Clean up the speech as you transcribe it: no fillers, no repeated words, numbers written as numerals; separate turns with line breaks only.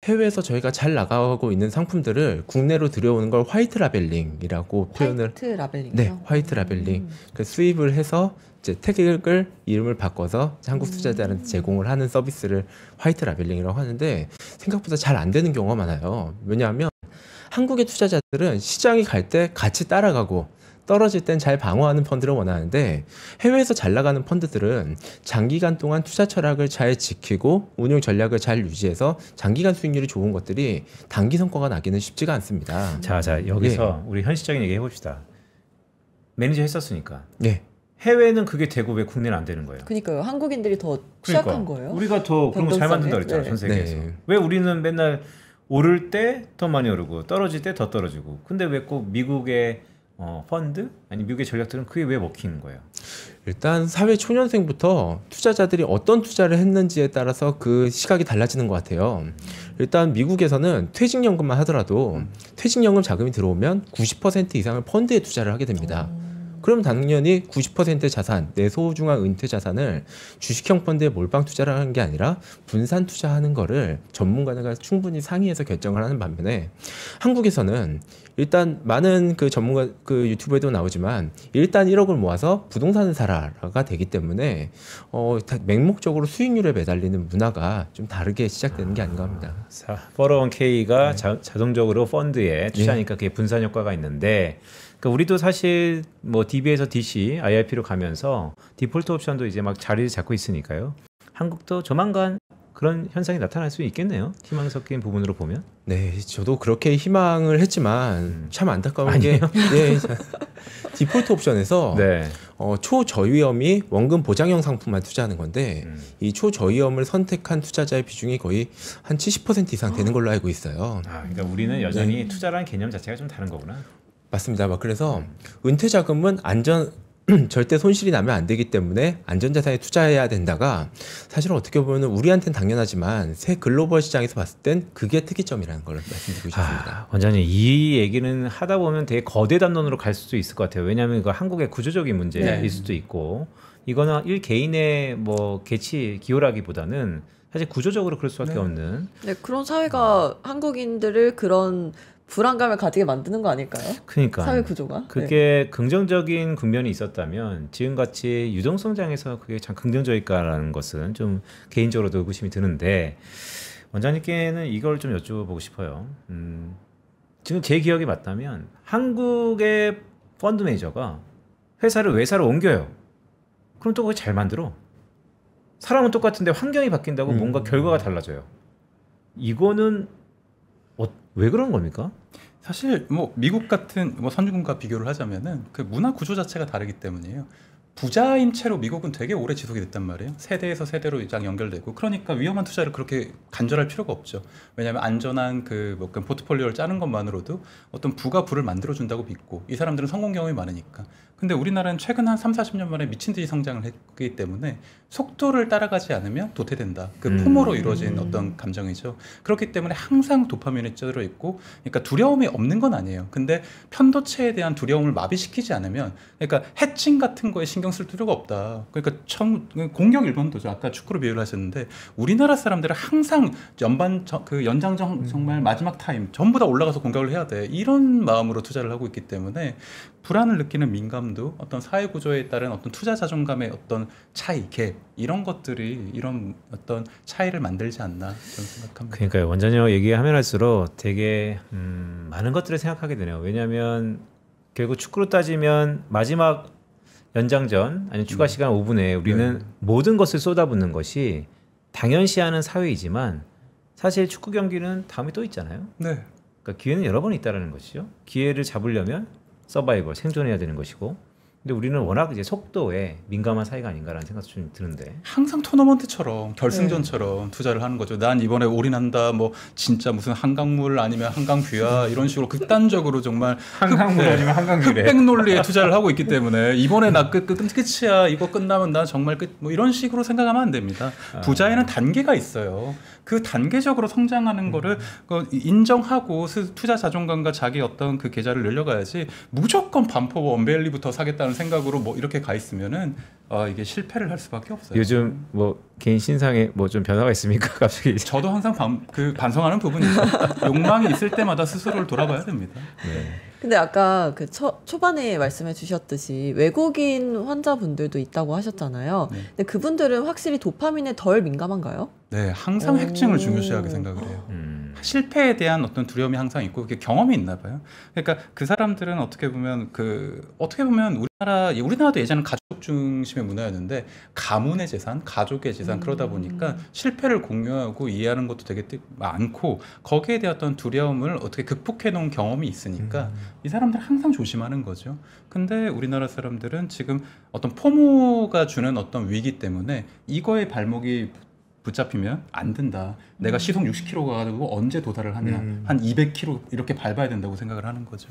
해외에서 저희가 잘 나가고 있는 상품들을 국내로 들여오는 걸 화이트 라벨링이라고 표현을.
화이트 라벨링이요?
네, 화이트 라벨링. 그 수입을 해서 이제 태극을 이름을 바꿔서 한국 투자자한테 제공을 하는 서비스를 화이트 라벨링이라고 하는데 생각보다 잘 안 되는 경우가 많아요. 왜냐하면 한국의 투자자들은 시장이 갈 때 같이 따라가고 떨어질 땐 잘 방어하는 펀드를 원하는데 해외에서 잘 나가는 펀드들은 장기간 동안 투자 철학을 잘 지키고 운용 전략을 잘 유지해서 장기간 수익률이 좋은 것들이 단기 성과가 나기는 쉽지가 않습니다.
자 여기서 우리 현실적인 얘기 해봅시다. 매니저 했었으니까.
네.
해외는 그게 되고 왜 국내는 안 되는 거예요?
그러니까요. 한국인들이 더 취약한 거예요.
우리가 더 그런 거 잘 만든다 그랬잖아.
네.
전 세계에서.
네.
왜 우리는 맨날 오를 때 더 많이 오르고 떨어질 때 더 떨어지고. 근데 왜 꼭 미국의 펀드? 아니 미국의 전략들은 그게 왜 먹히는 거예요?
일단 사회 초년생부터 투자자들이 어떤 투자를 했는지에 따라서 그 시각이 달라지는 것 같아요. 일단 미국에서는 퇴직연금만 하더라도 퇴직연금 자금이 들어오면 90% 이상을 펀드에 투자를 하게 됩니다. 그럼 당연히 90%의 자산, 내 소중한 은퇴 자산을 주식형 펀드에 몰빵 투자를 하는 게 아니라 분산 투자하는 거를 전문가가 충분히 상의해서 결정을 하는 반면에 한국에서는 일단 많은 그 전문가 그 유튜브에도 나오지만 일단 1억을 모아서 부동산을 사라가 되기 때문에 맹목적으로 수익률에 매달리는 문화가 좀 다르게 시작되는 게 아닌가 합니다.
401k가 자동적으로 펀드에 투자하니까 그게 분산 효과가 있는데 그러니까 우리도 사실 뭐 DB에서 DC, IRP로 가면서 디폴트 옵션도 이제 막 자리를 잡고 있으니까요. 한국도 조만간 그런 현상이 나타날 수 있겠네요. 희망 섞인 부분으로 보면.
네, 저도 그렇게 희망을 했지만 참 안타까운 게 디폴트 옵션에서 초저위험이 원금 보장형 상품만 투자하는 건데 이 초저위험을 선택한 투자자의 비중이 거의 한 70% 이상 되는 걸로 알고 있어요.
그러니까 우리는 여전히 투자라는 개념 자체가 좀 다른 거구나.
맞습니다. 그래서 은퇴 자금은 절대 손실이 나면 안 되기 때문에 안전자산에 투자해야 된다가 사실은 어떻게 보면 우리한테는 당연하지만 새 글로벌 시장에서 봤을 땐 그게 특이점이라는 걸 말씀드리고 싶습니다.
원장님 이 얘기는 하다 보면 되게 거대 담론으로 갈 수도 있을 것 같아요. 왜냐하면 이거 한국의 구조적인 문제일 수도 있고 이거는 일 개인의 뭐 개취 기호라기보다는 사실 구조적으로 그럴 수밖에 없는.
네, 그런 사회가 한국인들을 그런 불안감을 가지게 만드는 거 아닐까요?
그러니까
사회 구조가
그게 긍정적인 국면이 있었다면 지금같이 유동성장에서 그게 참 긍정적일까라는 것은 좀 개인적으로도 의구심이 드는데 원장님께는 이걸 좀 여쭤보고 싶어요. 지금 제 기억이 맞다면 한국의 펀드 매니저가 회사를 외사로 옮겨요. 그럼 또 그걸 잘 만들어. 사람은 똑같은데 환경이 바뀐다고 뭔가 결과가 달라져요. 이거는 왜 그런 겁니까?
사실 뭐 미국 같은 뭐 선진국과 비교를 하자면은 그 문화 구조 자체가 다르기 때문이에요. 부자인 채로 미국은 되게 오래 지속이 됐단 말이에요. 세대에서 세대로 딱 연결되고 그러니까 위험한 투자를 그렇게 간절할 필요가 없죠. 왜냐하면 안전한 그 포트폴리오를 짜는 것만으로도 어떤 부가 부를 만들어준다고 믿고 이 사람들은 성공 경험이 많으니까. 근데 우리나라는 최근 한 30-40년 만에 미친 듯이 성장을 했기 때문에 속도를 따라가지 않으면 도태된다. 그 포모로 이루어진 어떤 감정이죠. 그렇기 때문에 항상 도파민이 쪄들어 있고 그러니까 두려움이 없는 건 아니에요. 근데 편도체에 대한 두려움을 마비시키지 않으면 그러니까 해칭 같은 거에 신경 쓸 필요가 없다. 그러니까 공격 일본도죠. 아까 축구로 비유를 하셨는데 우리나라 사람들은 항상 연장전 정말 마지막 타임 전부 다 올라가서 공격을 해야 돼. 이런 마음으로 투자를 하고 있기 때문에 불안을 느끼는 민감도 어떤 사회 구조에 따른 어떤 투자 자존감의 어떤 차이, 갭 이런 것들이 이런 어떤 차이를 만들지 않나 저는 생각합니다.
그러니까요. 원장님 얘기하면 할수록 되게 많은 것들을 생각하게 되네요. 왜냐하면 결국 축구로 따지면 마지막 연장전 아니면 추가 시간 5분에 우리는 모든 것을 쏟아붓는 것이 당연시하는 사회이지만 사실 축구 경기는 다음에 또 있잖아요.
네.
그러니까 기회는 여러 번 있다라는 것이죠. 기회를 잡으려면 서바이벌 생존해야 되는 것이고. 근데 우리는 워낙 이제 속도에 민감한 사회가 아닌가라는 생각도 좀 드는데
항상 토너먼트처럼 결승전처럼 투자를 하는 거죠. 난 이번에 올인한다. 뭐 진짜 무슨 한강물 아니면 한강뷰야 이런 식으로 극단적으로 정말
한강물 아니면 한강뷰래.
흑백 논리에 투자를 하고 있기 때문에 이번에 나 끝이야. 이거 끝나면 나 정말 끝. 뭐 이런 식으로 생각하면 안 됩니다. 부자에는 단계가 있어요. 그 단계적으로 성장하는 거를 인정하고 투자 자존감과 자기 어떤 그 계좌를 늘려가야지 무조건 반포 원벨리부터 사겠다는 생각으로 뭐 이렇게 가 있으면은 이게 실패를 할 수밖에 없어요.
요즘 뭐 개인 신상에 뭐 좀 변화가 있습니까? 갑자기.
저도 항상 반성하는 부분이죠. 욕망이 있을 때마다 스스로를 돌아봐야 됩니다.
네.
근데 아까 그 초반에 말씀해 주셨듯이 외국인 환자분들도 있다고 하셨잖아요.
네.
근데 그분들은 확실히 도파민에 덜 민감한가요?
네, 항상
오.
핵심을 중요시하게 생각을 해요. 실패에 대한 어떤 두려움이 항상 있고 그게 경험이 있나 봐요. 그러니까 그 사람들은 어떻게 보면 우리나라도 예전에 가족 중심의 문화였는데 가문의 재산, 가족의 재산 그러다 보니까 실패를 공유하고 이해하는 것도 되게 많고 거기에 대한 어떤 두려움을 어떻게 극복해 놓은 경험이 있으니까 이 사람들 항상 조심하는 거죠. 근데 우리나라 사람들은 지금 어떤 포모가 주는 어떤 위기 때문에 이거에 발목이 붙잡히면 안 된다. 내가 시속 60km 가지고 언제 도달을 하냐. 한 200km 이렇게 밟아야 된다고 생각을 하는 거죠.